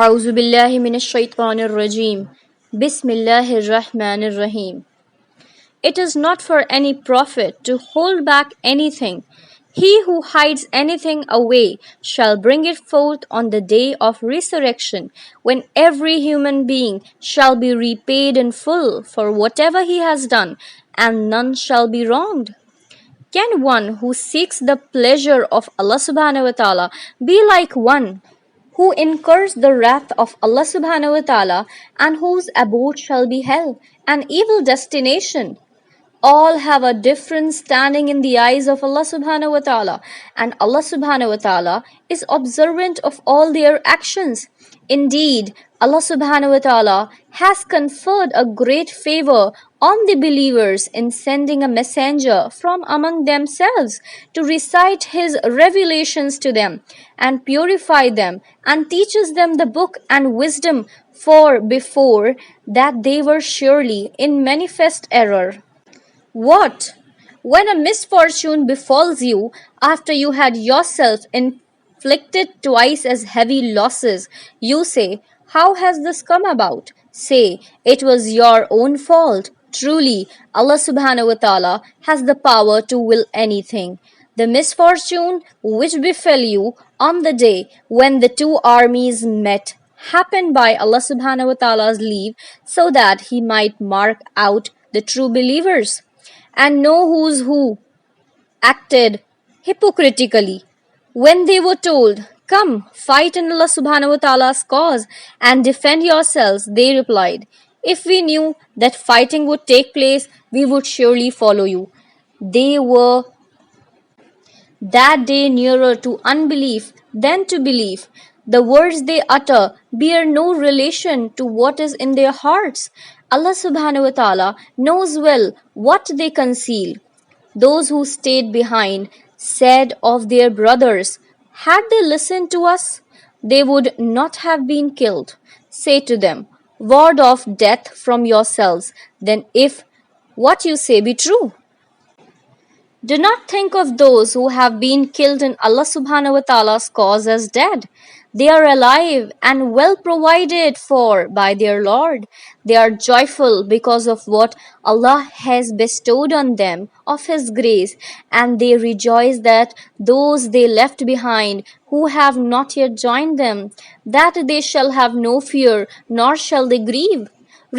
أعوذ بالله من الشيطان الرجيم. بسم الله الرحمن الرحيم. It is not for any prophet to hold back anything. He who hides anything away shall bring it forth on the day of resurrection, when every human being shall be repaid in full for whatever he has done, and none shall be wronged. Can one who seeks the pleasure of Allah subhanahu wa ta'ala be like one who incurs the wrath of Allah subhanahu wa ta'ala and whose abode shall be hell, an evil destination? All have a different standing in the eyes of Allah subhanahu wa ta'ala, and Allah subhanahu wa ta'ala is observant of all their actions. Indeed, Allah subhanahu wa ta'ala has conferred a great favor on the believers in sending a messenger from among themselves to recite his revelations to them and purify them and teaches them the book and wisdom, for before that they were surely in manifest error. What? When a misfortune befalls you after you had yourself inflicted twice as heavy losses, you say, "How has this come about?" Say, "It was your own fault." Truly, Allah subhanahu wa ta'ala has the power to will anything. The misfortune which befell you on the day when the two armies met happened by Allah subhanahu wa ta'ala's leave, so that he might mark out the true believers and know who's who acted hypocritically. When they were told, "Come, fight in Allah subhanahu wa ta'ala's cause and defend yourselves," they replied, "If we knew that fighting would take place, we would surely follow you." They were that day nearer to unbelief than to belief. The words they utter bear no relation to what is in their hearts. Allah subhanahu wa ta'ala knows well what they conceal. Those who stayed behind said of their brothers, "Had they listened to us, they would not have been killed." Say to them, "Ward off death from yourselves, then if what you say be true." Do not think of those who have been killed in Allah subhanahu wa ta'ala's cause as dead. They are alive and well provided for by their Lord. They are joyful because of what Allah has bestowed on them of His grace, and they rejoice that those they left behind who have not yet joined them, that they shall have no fear, nor shall they grieve.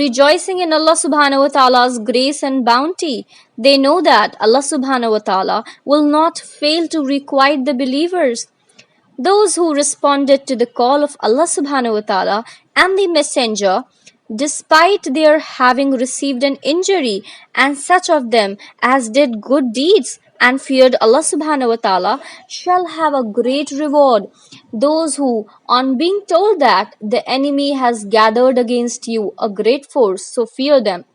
Rejoicing in Allah subhanahu wa ta'ala's grace and bounty, they know that Allah subhanahu wa ta'ala will not fail to requite the believers. Those who responded to the call of Allah subhanahu wa ta'ala and the messenger, despite their having received an injury, and such of them as did good deeds and feared Allah subhanahu wa ta'ala, shall have a great reward. Those who, on being told that the enemy has gathered against you a great force, so fear them,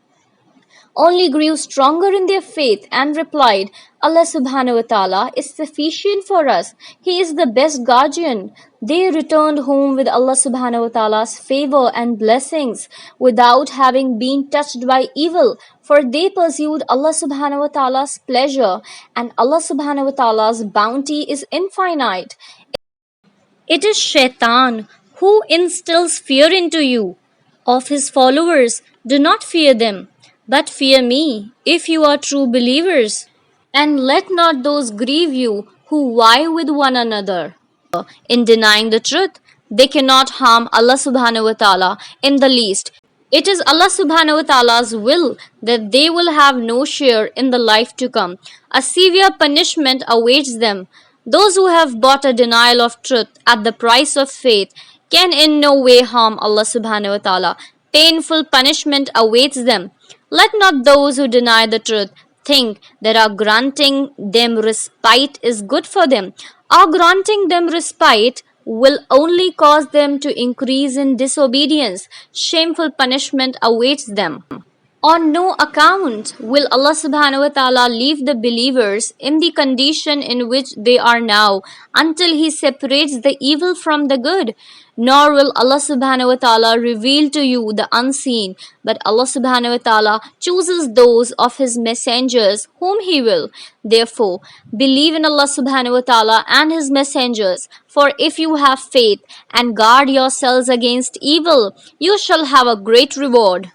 only grew stronger in their faith and replied, "Allah subhanahu wa ta'ala is sufficient for us. He is the best guardian." They returned home with Allah subhanahu wa ta'ala's favor and blessings without having been touched by evil, for they pursued Allah subhanahu wa ta'ala's pleasure, and Allah subhanahu wa ta'ala's bounty is infinite. It is Shaitan who instills fear into you. Of his followers, do not fear them, but fear me, if you are true believers. And let not those grieve you who vie with one another in denying the truth. They cannot harm Allah subhanahu wa ta'ala in the least. It is Allah subhanahu wa ta'ala's will that they will have no share in the life to come. A severe punishment awaits them. Those who have bought a denial of truth at the price of faith can in no way harm Allah subhanahu wa ta'ala. Painful punishment awaits them. Let not those who deny the truth think that our granting them respite is good for them. Our granting them respite will only cause them to increase in disobedience. Shameful punishment awaits them. On no account will Allah subhanahu wa ta'ala leave the believers in the condition in which they are now until He separates the evil from the good. Nor will Allah subhanahu wa ta'ala reveal to you the unseen, but Allah subhanahu wa ta'ala chooses those of His messengers whom He will. Therefore, believe in Allah subhanahu wa ta'ala and His messengers. For if you have faith and guard yourselves against evil, you shall have a great reward.